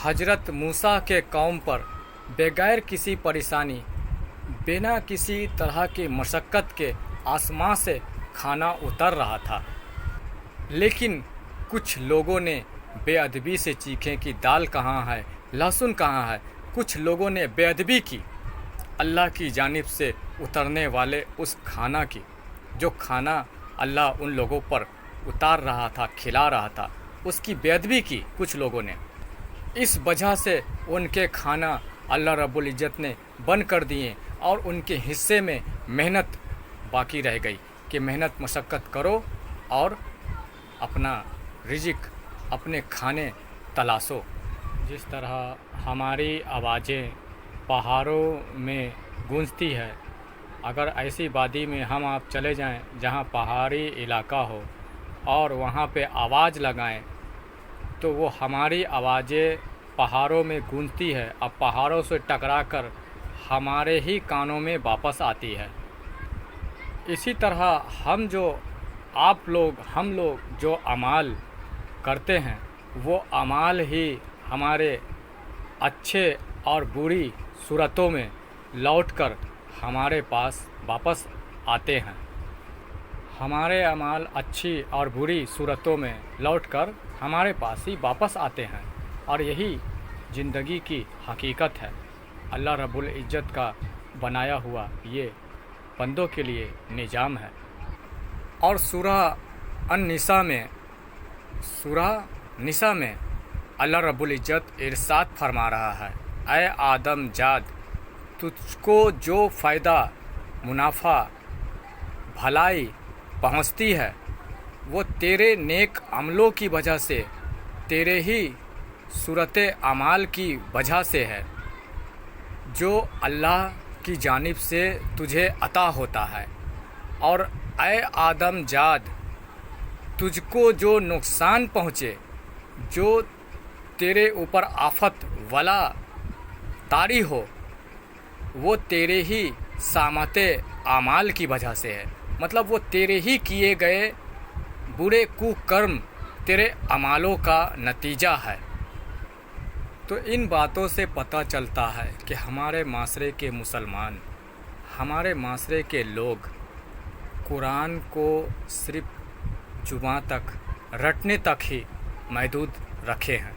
हजरत मूसा के कौम पर बगैर किसी परेशानी, बिना किसी तरह की मशक्क़त के आसमां से खाना उतर रहा था। लेकिन कुछ लोगों ने बेअदबी से चीखें कि दाल कहाँ है, लहसुन कहाँ है। कुछ लोगों ने बेअदबी की अल्लाह की जानिब से उतरने वाले उस खाना की, जो खाना अल्लाह उन लोगों पर उतार रहा था, खिला रहा था, उसकी बेअदबी की कुछ लोगों ने। इस वजह से उनके खाना अल्लाह रब्बुल इज़्ज़त ने बंद कर दिए और उनके हिस्से में मेहनत बाकी रह गई कि मेहनत मशक्क़त करो और अपना रिज़्क़, अपने खाने तलाशो। जिस तरह हमारी आवाज़ें पहाड़ों में गूंजती है, अगर ऐसी वादी में हम आप चले जाएं जहां पहाड़ी इलाका हो और वहां पे आवाज़ लगाएं तो वो हमारी आवाज़ें पहाड़ों में गूंजती है, अब पहाड़ों से टकरा कर हमारे ही कानों में वापस आती है। इसी तरह हम लोग जो अमाल करते हैं वो अमाल ही हमारे अच्छे और बुरी सूरतों में लौटकर हमारे पास वापस आते हैं। हमारे अमाल अच्छी और बुरी सूरतों में लौटकर हमारे पास ही वापस आते हैं और यही ज़िंदगी की हकीकत है। अल्लाह रब्बुल इज़्ज़त का बनाया हुआ ये बंदों के लिए निज़ाम है। और सूरह निसा में अल्लाह रब्बुल इज़्ज़त इरशाद फरमा रहा है, ऐ आदम जाद, तुझको जो फ़ायदा, मुनाफा, भलाई पहुँचती है वो तेरे नेक अमलों की वजह से, तेरे ही सूरत अमाल की वजह से है, जो अल्लाह की जानिब से तुझे अता होता है। और ऐ आदम जाद, तुझको जो नुकसान पहुँचे, जो तेरे ऊपर आफत वला तारी हो, वो तेरे ही सामत आमाल की वजह से है। मतलब वो तेरे ही किए गए बुरे कुकर्म, तेरे अमालों का नतीजा है। तो इन बातों से पता चलता है कि हमारे माशरे के मुसलमान, हमारे माशरे के लोग कुरान को सिर्फ़ जुबां तक, रटने तक ही महदूद रखे हैं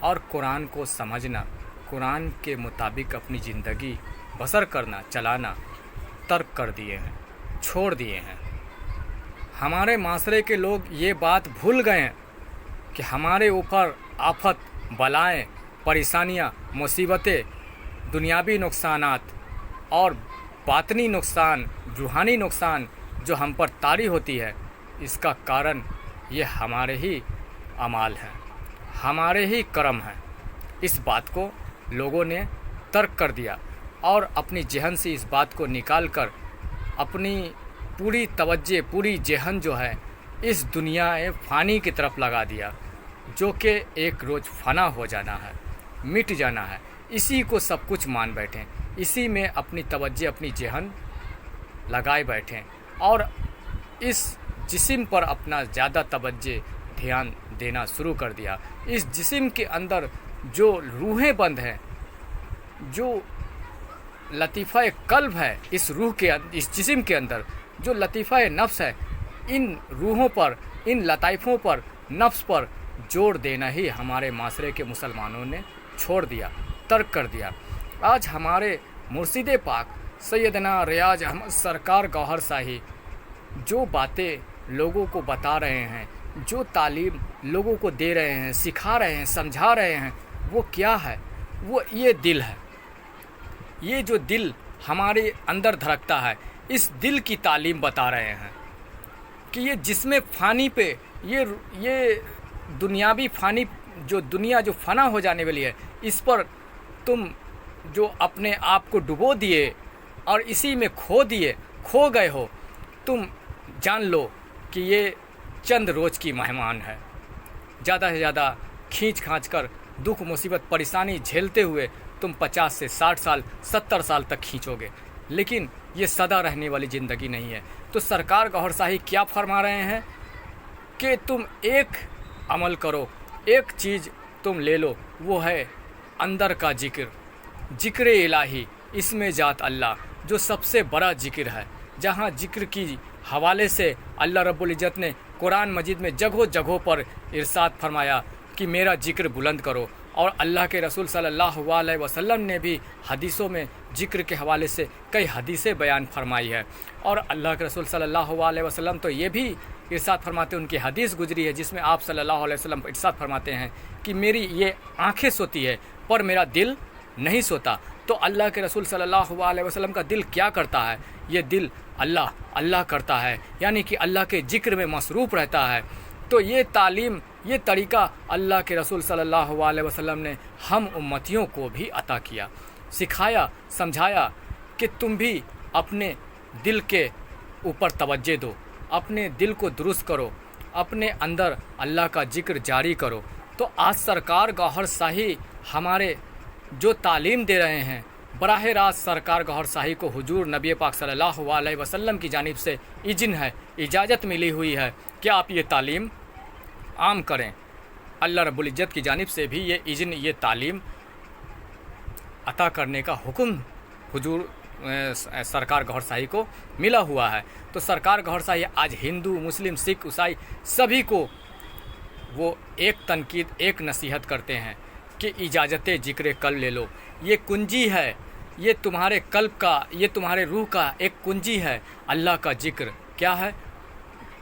और कुरान को समझना, कुरान के मुताबिक अपनी ज़िंदगी बसर करना, चलाना तर्क कर दिए हैं, छोड़ दिए हैं। हमारे माशरे के लोग ये बात भूल गए हैं कि हमारे ऊपर आफत, बलाएँ, परेशानियाँ, मुसीबतें, दुनियावी नुकसानात और बातनी नुकसान, रूहानी नुकसान जो हम पर तारी होती है, इसका कारण ये हमारे ही अमाल हैं, हमारे ही कर्म हैं। इस बात को लोगों ने तर्क कर दिया और अपनी जहन से इस बात को निकाल कर अपनी पूरी तवज्जो, पूरी जहन जो है इस दुनिया फ़ानी की तरफ लगा दिया, जो कि एक रोज़ फ़ना हो जाना है, मिट जाना है। इसी को सब कुछ मान बैठें, इसी में अपनी तवज्जो, अपनी जहन लगाए बैठें और इस जिस्म पर अपना ज़्यादा तवज्जो, ध्यान देना शुरू कर दिया। इस जिस्म के अंदर जो रूहें बंद हैं, जो लतीफ़ा कल्ब है, इस रूह के, इस जिस्म के अंदर जो लतीफ़ा नफ्स है, इन रूहों पर, इन लताइफ़ों पर, नफ्स पर जोर देना ही हमारे माशरे के मुसलमानों ने छोड़ दिया, तर्क कर दिया। आज हमारे मुर्शिद पाक सैयदना रियाज अहमद सरकार गौहर शाही जो बातें लोगों को बता रहे हैं, जो तालीम लोगों को दे रहे हैं, सिखा रहे हैं, समझा रहे हैं, वो क्या है? वो ये दिल है। ये जो दिल हमारे अंदर धड़कता है, इस दिल की तालीम बता रहे हैं कि ये जिस्म फ़ानी पे, ये दुनियावी फ़ानी, जो दुनिया जो फ़ना हो जाने वाली है, इस पर तुम जो अपने आप को डुबो दिए और इसी में खो गए हो, तुम जान लो कि ये चंद रोज़ की मेहमान है। ज़्यादा से ज़्यादा खींच खांच कर दुख, मुसीबत, परेशानी झेलते हुए तुम 50 से 60 साल, 70 साल तक खींचोगे, लेकिन ये सदा रहने वाली ज़िंदगी नहीं है। तो सरकार गौहर शाही क्या फरमा रहे हैं कि तुम एक अमल करो, एक चीज़ तुम ले लो, वो है अंदर का जिक्र, जिक्र इलाही, इसमें जात अल्लाह, जो सबसे बड़ा जिक्र है। जहाँ जिक्र की हवाले से अल्लाह रब्बुल इज़्ज़त ने कुरान मजीद में जगह जगह पर इरशाद फरमाया कि मेरा जिक्र बुलंद करो, और अल्लाह के रसूल सल्लल्लाहु अलैहि वसल्लम ने भी हदीसों में जिक्र के हवाले से कई हदीसें बयान फरमाई है। और अल्लाह के रसूल सल्लल्लाहु अलैहि वसल्लम तो ये भी इरशाद फरमाते हैं, उनकी हदीस गुजरी है जिसमें आप सल्लल्लाहु अलैहि वसल्लम इरशाद फरमाते हैं कि मेरी ये आँखें सोती है पर मेरा दिल नहीं सोता। तो अल्लाह के रसूल सल्लल्लाहु अलैहि वसल्लम का दिल क्या करता है? ये दिल अल्लाह अल्लाह करता है, यानी कि अल्लाह के जिक्र में मसरूफ़ रहता है। तो ये तालीम, ये तरीक़ा अल्लाह के रसूल सल्लल्लाहु अलैहि वसल्लम ने हम उम्मतियों को भी अता किया, सिखाया, समझाया कि तुम भी अपने दिल के ऊपर तवज्जो दो, अपने दिल को दुरुस्त करो, अपने अंदर अल्लाह का जिक्र जारी करो। तो आज सरकार गौहर शाही हमारे जो तालीम दे रहे हैं, बराह रास्त सरकार गौहर शाही को हुजूर नबी पाक सल्लल्लाहु अलैहि वसल्लम की जानिब से इज़्न है, इजाज़त मिली हुई है कि आप ये तालीम आम करें। अल्लाह रब्बुल इज़्ज़त की जानिब से भी ये इज़्न, ये तालीम अता करने का हुक्म हुजूर सरकार गौहर शाही को मिला हुआ है। तो सरकार गौहर शाही आज हिंदू, मुस्लिम, सिख, ईसाई सभी को वो एक तनकीद, एक नसीहत करते हैं कि इजाज़त जिक्र कल्ब ले लो। ये कुंजी है, ये तुम्हारे कल्ब का, ये तुम्हारे रूह का एक कुंजी है। अल्लाह का जिक्र क्या है?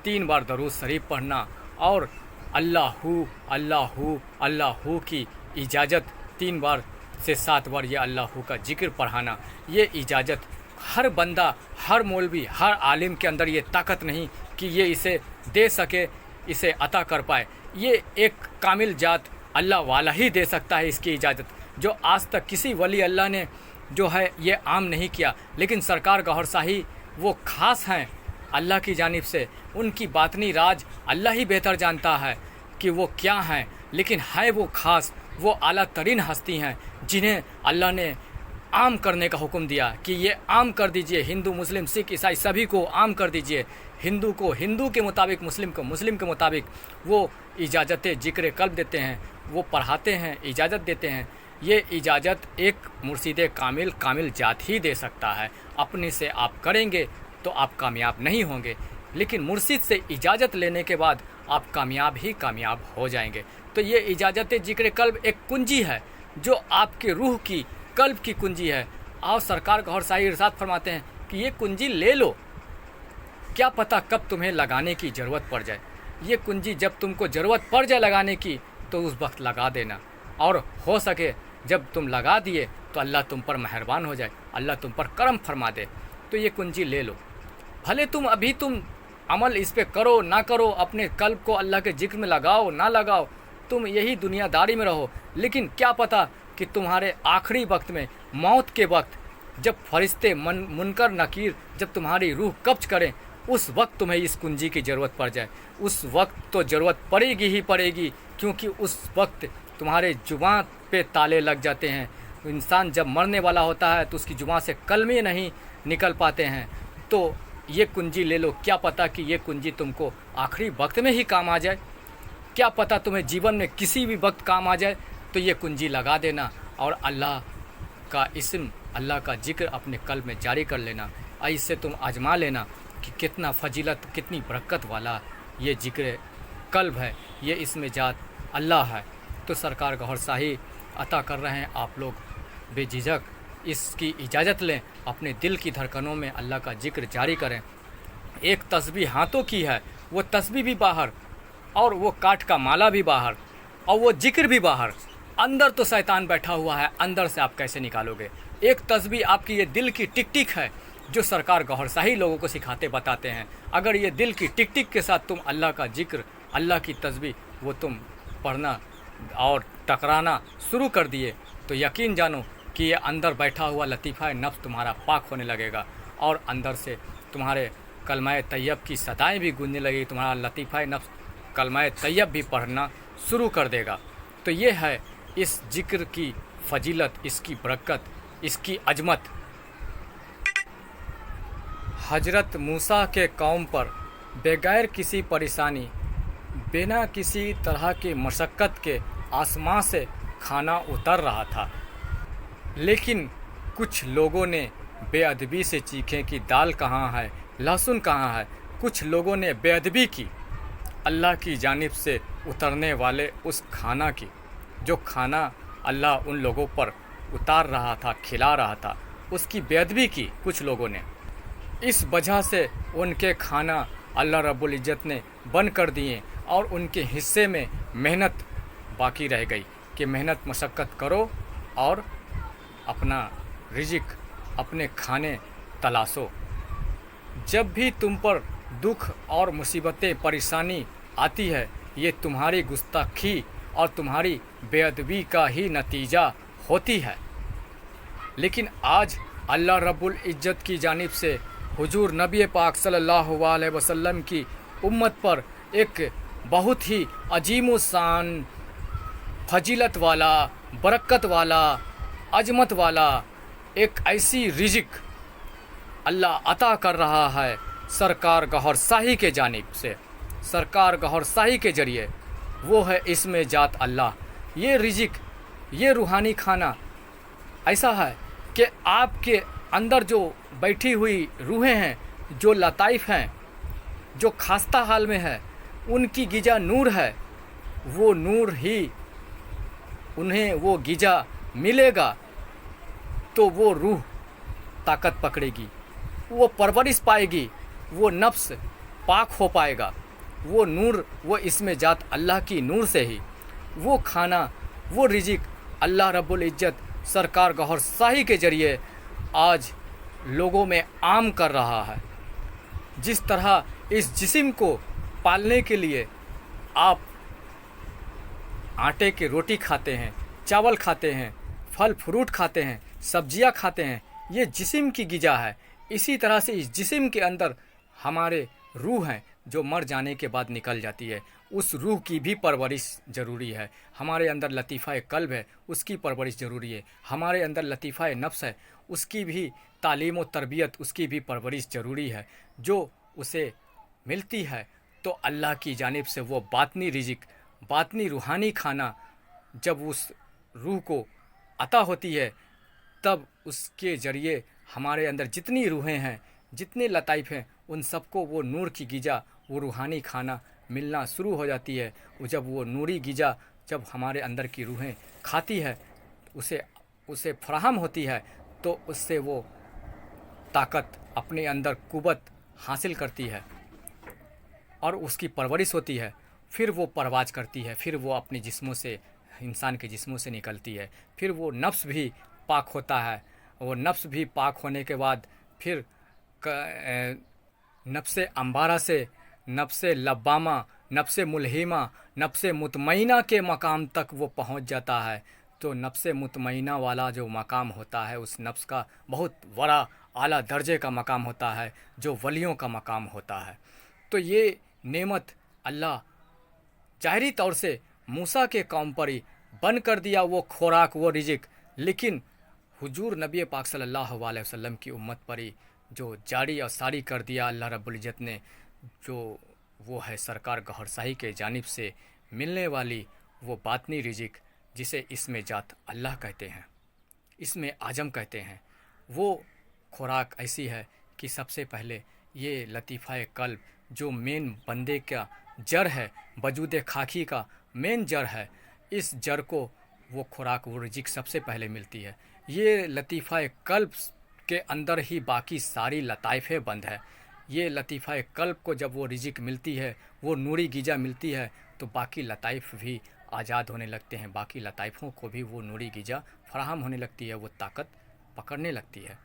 3 बार दरूद शरीफ पढ़ना और अल्लाहू अल्लाहू अल्लाहू की इजाज़त 3 बार से 7 बार ये अल्लाहू का जिक्र पढ़ाना। ये इजाज़त हर बंदा, हर मौलवी, हर आलिम के अंदर ये ताकत नहीं कि ये इसे दे सके, इसे अता कर पाए। ये एक कामिल जात अल्लाह वाला ही दे सकता है इसकी इजाज़त, जो आज तक किसी वली अल्लाह ने जो है ये आम नहीं किया। लेकिन सरकार गौहर शाही वो ख़ास हैं अल्लाह की जानिब से, उनकी बातनी राज अल्लाह ही बेहतर जानता है कि वो क्या हैं, लेकिन है वो ख़ास, वो आला तरीन हस्ती हैं जिन्हें अल्लाह ने आम करने का हुक्म दिया कि ये आम कर दीजिए, हिंदू, मुस्लिम, सिख, ईसाई सभी को आम कर दीजिए। हिंदू को हिंदू के मुताबिक, मुस्लिम को मुस्लिम के मुताबिक वो इजाज़त जिक्र कल्ब देते हैं, वो पढ़ाते हैं, इजाज़त देते हैं। ये इजाज़त एक मुर्शिद कामिल जात ही दे सकता है। अपने से आप करेंगे तो आप कामयाब नहीं होंगे, लेकिन मुर्शिद से इजाज़त लेने के बाद आप कामयाब ही कामयाब हो जाएंगे। तो ये इजाज़त जिक्र कल्ब एक कुंजी है जो आपके रूह की, कल्ब की कुंजी है। और सरकार गौहर शाही इरशाद फरमाते हैं कि ये कुंजी ले लो, क्या पता कब तुम्हें लगाने की ज़रूरत पड़ जाए। ये कुंजी जब तुमको ज़रूरत पड़ जाए लगाने की तो उस वक्त लगा देना, और हो सके जब तुम लगा दिए तो अल्लाह तुम पर मेहरबान हो जाए, अल्लाह तुम पर करम फरमा दे। तो ये कुंजी ले लो, भले तुम अमल इस पे करो ना करो, अपने कल्ब को अल्लाह के जिक्र में लगाओ ना लगाओ, तुम यही दुनियादारी में रहो, लेकिन क्या पता कि तुम्हारे आखिरी वक्त में, मौत के वक्त, जब फरिश्ते मुनकर नकीर जब तुम्हारी रूह कब्ज करें, उस वक्त तुम्हें इस कुंजी की ज़रूरत पड़ जाए। उस वक्त तो ज़रूरत पड़ेगी ही पड़ेगी, क्योंकि उस वक्त तुम्हारे जुबान पे ताले लग जाते हैं। इंसान जब मरने वाला होता है तो उसकी जुबान से कलमे नहीं निकल पाते हैं। तो ये कुंजी ले लो, क्या पता कि ये कुंजी तुमको आखिरी वक्त में ही काम आ जाए, क्या पता तुम्हें जीवन में किसी भी वक्त काम आ जाए। तो ये कुंजी लगा देना और अल्लाह का इस्म, अल्लाह का जिक्र अपने कल्ब में जारी कर लेना। इससे तुम आजमा लेना कि कितना फजीलत, कितनी बरकत वाला ये जिक्र कल्ब है, ये इसमें जात अल्लाह है। तो सरकार गौहर शाही अता कर रहे हैं, आप लोग बेझिझक इसकी इजाज़त लें, अपने दिल की धड़कनों में अल्लाह का जिक्र जारी करें। एक तस्बीह हाथों की है, वो तस्बीह भी बाहर, और वो काठ का माला भी बाहर, और वो जिक्र भी बाहर। अंदर तो शैतान बैठा हुआ है, अंदर से आप कैसे निकालोगे? एक तस्बीह आपकी ये दिल की टिक टिक है जो सरकार गौहर शाही लोगों को सिखाते बताते हैं। अगर ये दिल की टिक टिक के साथ तुम अल्लाह का जिक्र, अल्लाह की तस्बीह वो तुम पढ़ना और टकराना शुरू कर दिए तो यकीन जानो कि ये अंदर बैठा हुआ लतीफ़ा नफ्स तुम्हारा पाक होने लगेगा, और अंदर से तुम्हारे कलमाए तैयब की सदाएँ भी गूंजने लगेगी, तुम्हारा लतीफ़ा नफ्स कलमाए तैयब भी पढ़ना शुरू कर देगा। तो ये है इस जिक्र की फजीलत, इसकी बरकत, इसकी अजमत। हजरत मूसा के कौम पर बगैर किसी परेशानी, बिना किसी तरह की मशक्क़त के आसमां से खाना उतर रहा था, लेकिन कुछ लोगों ने बेअदबी से चीखें कि दाल कहाँ है, लहसुन कहाँ है। कुछ लोगों ने बेअदबी की अल्लाह की जानिब से उतरने वाले उस खाना की, जो खाना अल्लाह उन लोगों पर उतार रहा था, खिला रहा था, उसकी बेअदबी की कुछ लोगों ने। इस वजह से उनके खाना अल्लाह रब्बुल इज़्ज़त ने बंद कर दिए और उनके हिस्से में मेहनत बाकी रह गई कि मेहनत मशक्क़त करो और अपना रिज़्क़, अपने खाने तलाशो। जब भी तुम पर दुख और मुसीबतें, परेशानी आती है, ये तुम्हारी गुस्ताखी और तुम्हारी बेअदबी का ही नतीजा होती है। लेकिन आज अल्लाह रब्बुल इज़्ज़त की जानिब से हुजूर नबी पाक सल्लल्लाहु अलैहि वसल्लम की उम्मत पर एक बहुत ही अजीम शान, फजीलत वाला, बरकत वाला, अजमत वाला एक ऐसी रिज़्क़ अल्लाह अता कर रहा है सरकार गौहर शाही के जानिब से, सरकार गौहर शाही के ज़रिए। वो है इसमें जात अल्लाह। ये रिज़्क़, ये रूहानी खाना ऐसा है कि आपके अंदर जो बैठी हुई रूहें हैं, जो लताइफ़ हैं, जो खास्ता हाल में है, उनकी गिजा नूर है। वो नूर ही उन्हें वो गिजा मिलेगा तो वो रूह ताकत पकड़ेगी, वो परवरिश पाएगी, वो नफ्स पाक हो पाएगा। वो नूर, वो इसमें जात अल्लाह की नूर से ही वो खाना, वो रिज़्क़ अल्लाह रब्बुल इज़्ज़त सरकार गौहर शाही के ज़रिए आज लोगों में आम कर रहा है। जिस तरह इस जिस्म को पालने के लिए आप आटे की रोटी खाते हैं, चावल खाते हैं, फल फ्रूट खाते हैं, सब्जियां खाते हैं, ये जिस्म की गिजा है। इसी तरह से इस जिस्म के अंदर हमारे रूह हैं जो मर जाने के बाद निकल जाती है। उस रूह की भी परवरिश ज़रूरी है। हमारे अंदर लतीफ़ा कल्ब है, उसकी परवरिश ज़रूरी है। हमारे अंदर लतीफ़ा नफ्स है, उसकी भी तालीम व तरबियत, उसकी भी परवरिश ज़रूरी है। जो उसे मिलती है तो अल्लाह की जानिब से वो बातनी रिज़्क़, बातनी रूहानी खाना जब उस रूह को अता होती है, तब उसके ज़रिए हमारे अंदर जितनी रूहें हैं, जितने लताइफ़ हैं, उन सबको वो नूर की गिजा, वो रूहानी खाना मिलना शुरू हो जाती है। जब वो नूरी गिजा जब हमारे अंदर की रूहें खाती है, उसे फराहम होती है, तो उससे वो ताकत, अपने अंदर कुव्वत हासिल करती है और उसकी परवरिश होती है। फिर वो परवाज़ करती है, फिर वो अपने जिस्मों से, इंसान के जिस्मों से निकलती है। फिर वो नफ्स भी पाक होता है। वो नफ्स भी पाक होने के बाद फिर नफ्से अम्बारा से नफ्से लब्बामा, नफ्से मुल्हिमा, नफ्से मुतमईना के मकाम तक वो पहुंच जाता है। तो नफ्से मुतमईना वाला जो मकाम होता है, उस नफ्स का बहुत बड़ा आला दर्जे का मकाम होता है, जो वलियों का मकाम होता है। तो ये नेमत अल्लाह ज़ाहिरी तौर से मूसा के कौम पर ही बंद कर दिया, वो खुराक, वो रिज़्क़। लेकिन हुजूर नबी पाक सल्लल्लाहु अलैहि वसल्लम की उम्मत पर ही जो जारी और सारी कर दिया अल्लाह रब्बुल इज़्ज़त ने, जो वो है सरकार गौहर शाही के जानिब से मिलने वाली वो बातनी रिज़्क़, जिसे इसमें जात अल्लाह कहते हैं, इसमें आजम कहते हैं। वो खुराक ऐसी है कि सबसे पहले ये लतीफ़ा कल्ब, जो मेन बंदे का जड़ है, वजूद खाकी का मेन जड़ है, इस जड़ को वो खुराक, वो रिज़्क़ सबसे पहले मिलती है। ये लतीफ़ा कल्ब के अंदर ही बाकी सारी लताइफ़ें बंद है। ये लतीफ़ा कल्ब को जब वो रिज़्क़ मिलती है, वो नूरी गिजा मिलती है, तो बाकी लताइफ़ भी आज़ाद होने लगते हैं। बाकी लताइफ़ों को भी वो नूरी गिजा फराहम होने लगती है, वो ताकत पकड़ने लगती है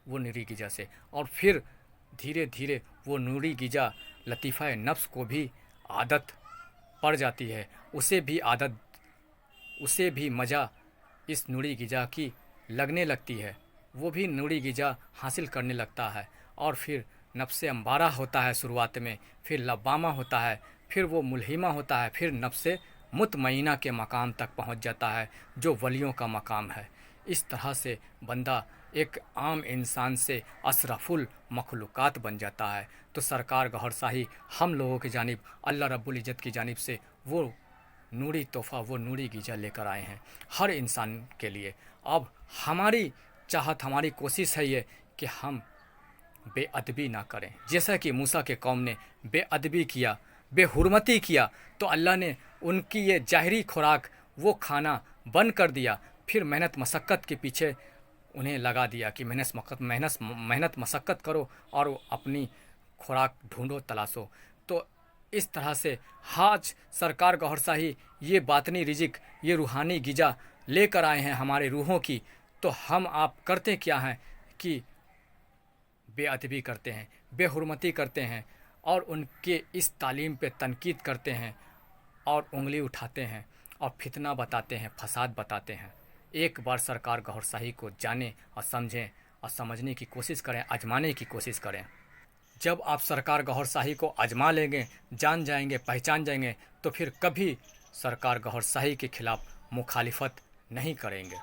वो नूरी गिजा से। और फिर धीरे धीरे वो नूरी गिजा लतीफ़ा नफ्स को भी आदत पड़ जाती है, उसे भी मज़ा इस नूरी गिजा की लगने लगती है, वो भी नूरी गिजा हासिल करने लगता है। और फिर नफ्से अम्बारा होता है शुरुआत में, फिर लब्बामा होता है, फिर वो मुल्हिमा होता है, फिर नफ्से मुतमईना के मकाम तक पहुंच जाता है, जो वलियों का मकाम है। इस तरह से बंदा एक आम इंसान से अशरफुल मखलूक़ात बन जाता है। तो सरकार गौहर शाही हम लोगों की जानिब, अल्लाह रब्बुल इज़्ज़त की जानिब से वो नूरी तोहफ़ा, वो नूरी गीजा लेकर आए हैं हर इंसान के लिए। अब हमारी चाहत, हमारी कोशिश है ये कि हम बेअदबी ना करें। जैसा कि मूसा के कौम ने बेअदबी किया, बेहुरमती किया, तो अल्लाह ने उनकी ये ज़ाहिरी खुराक वो खाना बंद कर दिया। फिर मेहनत मशक्क़त के पीछे उन्हें लगा दिया कि मेहनत मशक्क़त करो और अपनी खुराक ढूंढो, तलाशो। तो इस तरह से आज सरकार गौहर शाही ये बातनी रिजिक, ये रूहानी गिजा लेकर आए हैं हमारे रूहों की। तो हम आप करते क्या हैं कि बेअदबी करते हैं, बेहुरमती करते हैं और उनके इस तालीम पे तनकीद करते हैं और उंगली उठाते हैं और फितना बताते हैं, फसाद बताते हैं। एक बार सरकार गौहर शाही को जानें और समझें और समझने की कोशिश करें, आजमाने की कोशिश करें। जब आप सरकार गौहर शाही को आजमा लेंगे, जान जाएंगे, पहचान जाएंगे, तो फिर कभी सरकार गौहर शाही के खिलाफ मुखालिफत नहीं करेंगे।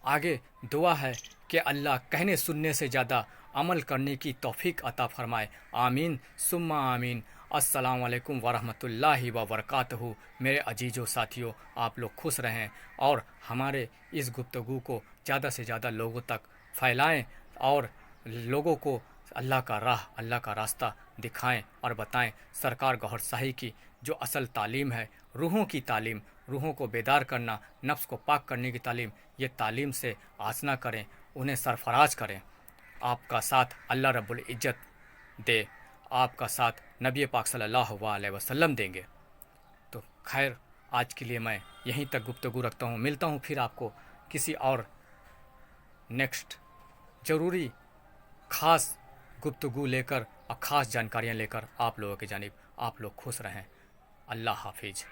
आगे दुआ है कि अल्लाह कहने सुनने से ज़्यादा अमल करने की तौफीक अता फरमाए। आमीन सुम्मा आमीन। अस्सलाम वालेकुम वरहमतुल्लाहि व बरकातहू। मेरे अजीज़ो साथियों, आप लोग खुश रहें और हमारे इस गुफ्तगू को ज़्यादा से ज़्यादा लोगों तक फैलाएं और लोगों को अल्लाह का राह, अल्लाह का रास्ता दिखाएं और बताएं। सरकार गौहर शाही की जो असल तालीम है, रूहों की तालीम, रूहों को बेदार करना, नफ्स को पाक करने की तालीम, ये तालीम से आसना करें, उन्हें सरफराज करें। आपका साथ अल्लाह रब्बुल इज़्ज़त दे, आपका साथ नबी पाक सल्लल्लाहु अलैहि वसल्लम देंगे। तो खैर, आज के लिए मैं यहीं तक गुफ्तगू रखता हूँ। मिलता हूँ फिर आपको किसी और नेक्स्ट ज़रूरी ख़ास गुफ्तगू लेकर और ख़ास जानकारियाँ लेकर आप लोगों की जानिब। आप लोग खुश रहें। अल्लाह हाफिज़।